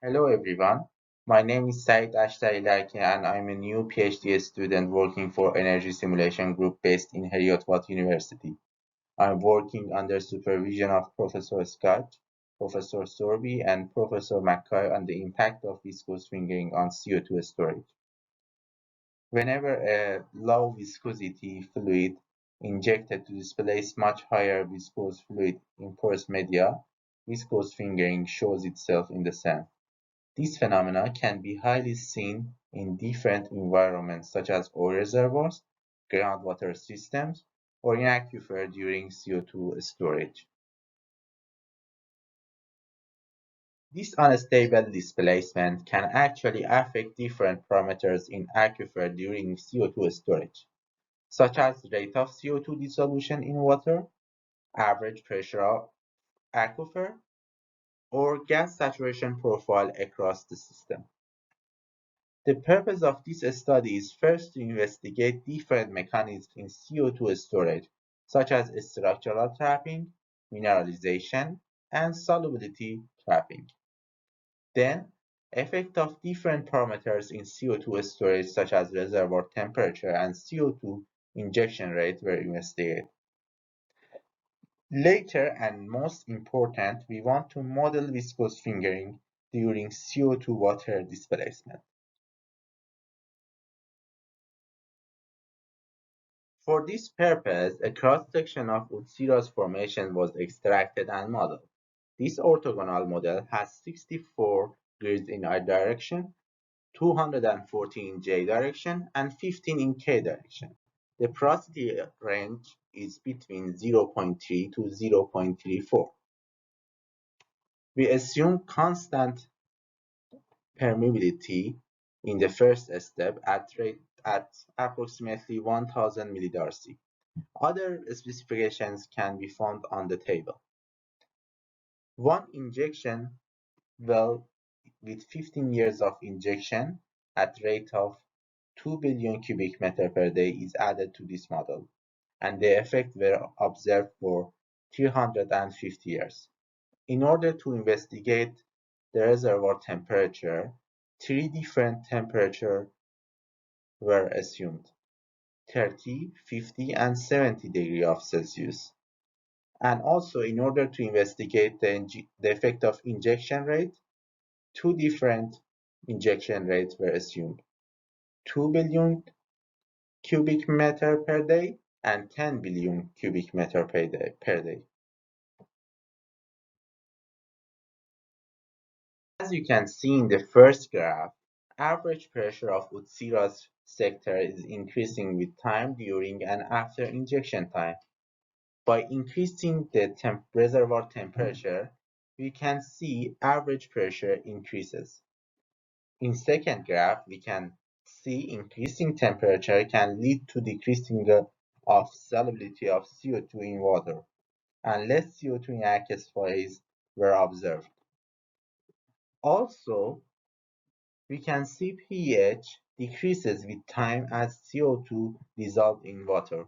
Hello everyone, my name is Saeid Larki and I'm a new PhD student working for Energy Simulation Group based in Heriot-Watt University. I'm working under supervision of Professor Scott, Professor Sorby, and Professor McCoy on the impact of viscous fingering on CO2 storage. Whenever a low viscosity fluid injected to displace much higher viscous fluid in porous media, viscous fingering shows itself in the sand. This phenomena can be highly seen in different environments such as oil reservoirs, groundwater systems, or in aquifer during CO2 storage. This unstable displacement can actually affect different parameters in aquifer during CO2 storage, such as rate of CO2 dissolution in water, average pressure of aquifer, or gas saturation profile across the system. The purpose of this study is first to investigate different mechanisms in CO2 storage, such as structural trapping, mineralization, and solubility trapping. Then, effect of different parameters in CO2 storage, such as reservoir temperature and CO2 injection rate, were investigated. Later, and most important, we want to model viscous fingering during CO2 water displacement. For this purpose, a cross-section of Utsiras Formation was extracted and modeled. This orthogonal model has 64 grids in I direction, 214 in J direction, and 15 in K direction. The porosity range is between 0.3 to 0.34. We assume constant permeability in the first step at approximately 1000 millidarcy. Other specifications can be found on the table. One injection well with 15 years of injection at rate of 2 billion cubic meter per day is added to this model, and the effect were observed for 350 years. In order to investigate the reservoir temperature, three different temperatures were assumed: 30, 50, and 70 degrees of Celsius. And also, in order to investigate the effect of injection rate, two different injection rates were assumed: 2 billion cubic meter per day and 10 billion cubic meter per day. As you can see in the first graph, average pressure of Utsira's sector is increasing with time during and after injection time. By increasing the reservoir temperature, we can see average pressure increases. In second graph, we can see increasing temperature can lead to decreasing of solubility of CO2 in water, and less CO2 in aqueous phase were observed. Also, we can see pH decreases with time as CO2 dissolved in water.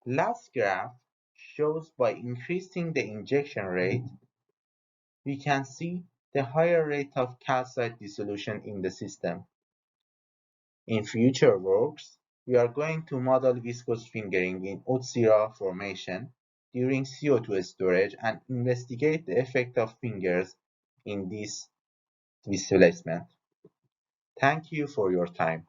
Last graph shows by increasing the injection rate, we can see the higher rate of calcite dissolution in the system. In future works, we are going to model viscous fingering in Utsira formation during CO2 storage and investigate the effect of fingers in this displacement. Thank you for your time.